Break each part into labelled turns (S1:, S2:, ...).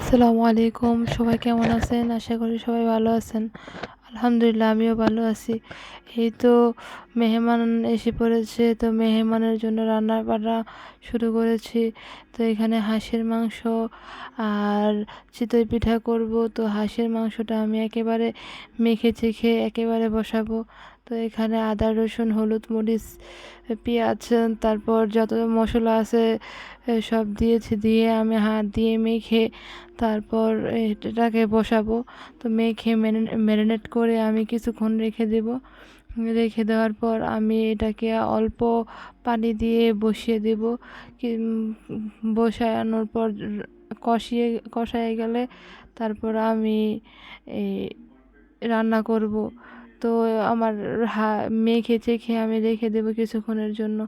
S1: আসসালামু আলাইকুম। সবাই কেমন আছেন? আশা করি সবাই ভালো আছেন। আলহামদুলিল্লাহ আমিও ভালো আছি। এই তো মেহমান এসে পড়েছে, তো মেহমানের জন্য রান্না-বান্না শুরু করেছি। তো এখানে হাঁসের মাংস আর চিতই পিঠা করব। তো হাঁসের মাংসটা আমি একেবারে মেখে-চেখে একেবারে বসাবো। তো এখানে আদা, রসুন, হলুদ, মরিচ, পেঁয়াজ, তারপর যত মশলা আছে সব দিয়েছি। দিয়ে আমি হাত দিয়ে মেখে তারপর এটাকে বসাবো। তো মেখে ম্যারিনেট করে আমি কিছুক্ষণ রেখে দেব। রেখে দেওয়ার পর আমি এটাকে অল্প পানি দিয়ে বসিয়ে দেব। বসানোর পর কষায় গেলে তারপর আমি এই রান্না করব। তো আমার মেখে চেখে আমি রেখে দেবো কিছুক্ষণের জন্য।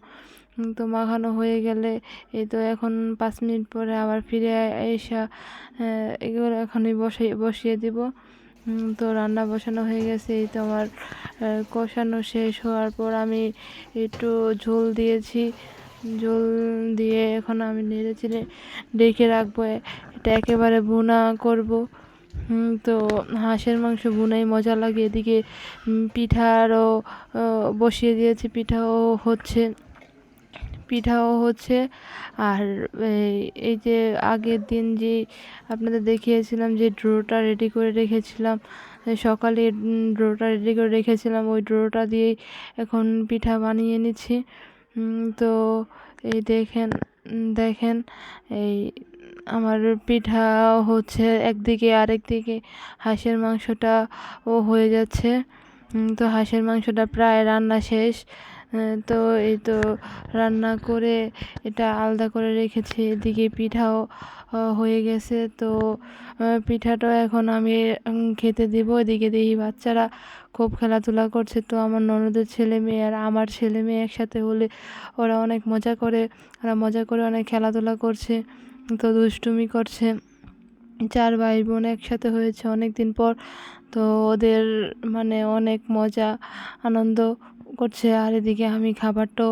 S1: তো মাখানো হয়ে গেলে এই তো এখন 5 মিনিট পরে আবার ফিরে এসে এগুলো এখনই বসিয়ে দেব। তো রান্না বসানো হয়ে গেছে। এই তো আমার কষানো শেষ হওয়ার পর আমি একটু ঝোল দিয়েছি। ঝোল দিয়ে এখন আমি নেড়ে-চেড়ে ঢেকে রাখবো। এটা একেবারে ভুনা করব। তো হাঁসের মাংস ভুনাই মজা লাগে। এদিকে পিঠারও বসিয়ে দিয়েছি, পিঠাও হচ্ছে। আর এই যে আগের দিন যে আপনাদের দেখিয়েছিলাম যে ডোটা রেডি করে রেখেছিলাম, সকালে ডোটা রেডি করে রেখেছিলাম, ওই ডোটা দিয়েই এখন পিঠা বানিয়ে নিচ্ছি। তো এই দেখেন এই আমার পিঠা হচ্ছে একদিকে, আরেকদিকে হাঁসের মাংসটাও হয়ে যাচ্ছে। তো হাঁসের মাংসটা প্রায় রান্না শেষ। তো এই তো রান্না করে এটা আলাদা করে রেখেছি। এদিকে পিঠাও হয়ে গেছে। তো পিঠাটাও এখন আমি খেতে দেব। এদিকে দেখি বাচ্চারা খুব খেলাধুলা করছে। তো আমার ননদের ছেলে মেয়ে আর আমার ছেলে মেয়ে একসাথে হলে ওরা অনেক মজা করে, অনেক খেলাধুলা করছে, তো দুষ্টুমি করছে। 4 ভাই বোন একসাথে হয়েছে অনেক দিন পর। তো ওদের মানে অনেক মজা আনন্দ করছে। আর এদিকে আমি খাবারটাও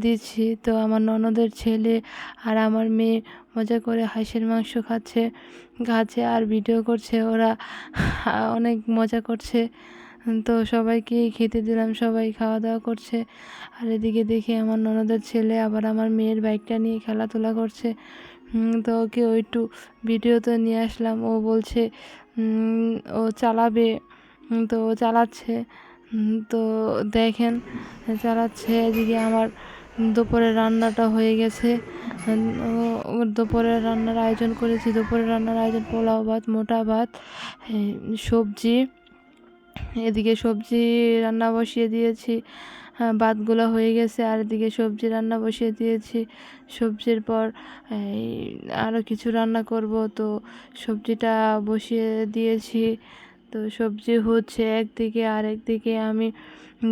S1: দিচ্ছি। তো আমার ননদের ছেলে আর আমার মেয়ে মজা করে হাঁসের মাংস খাচ্ছে আর ভিডিও করছে। ওরা অনেক মজা করছে। তো সবাইকে খেতে দিলাম, সবাই খাওয়া দাওয়া করছে। আর এদিকে দেখি আমার ননদের ছেলে আবার আমার মেয়ের বাইকটা নিয়ে খেলাধুলা করছে। তো ওকেও একটু ভিডিওতে নিয়ে আসলাম। ও বলছে ও চালাবে। তো ও চালাচ্ছে। তো দেখেন চালাচ্ছে। এদিকে আমার দুপুরের রান্নাটা হয়ে গেছে। দুপুরের রান্নার আয়োজন করেছি। দুপুরের রান্নার আয়োজন পোলাও ভাত, মোটা ভাত, সবজি। এদিকে সবজি রান্না বসিয়ে দিয়েছি। ভাতগুলো হয়ে গেছে আর এদিকে সবজি রান্না বসিয়ে দিয়েছি। সবজির পর আরও কিছু রান্না করব। তো সবজিটা বসিয়ে দিয়েছি। তো সবজি হচ্ছে একদিকে, আর একদিকে আমি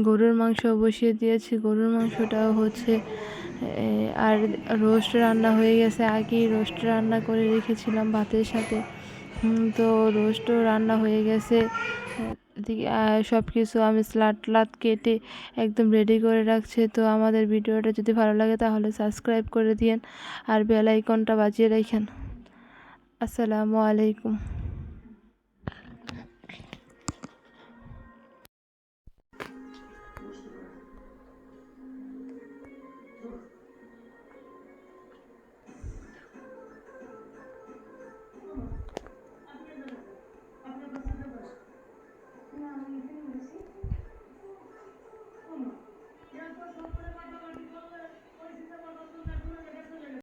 S1: গরুর মাংস বসিয়ে দিয়েছি। গরুর মাংসটাও হচ্ছে। আর রোস্ট রান্না হয়ে গেছে। আগেই রোস্ট রান্না করে রেখেছিলাম ভাতের সাথে। তো রোস্টও রান্না হয়ে গেছে। এদিকে সব কিছু আমি স্যালাড কেটে একদম রেডি করে রাখছি। তো আমাদের ভিডিওটা যদি ভালো লাগে তাহলে সাবস্ক্রাইব করে দিয়েন আর বেল আইকনটা বাজিয়ে রাখেন। আসসালামু আলাইকুম।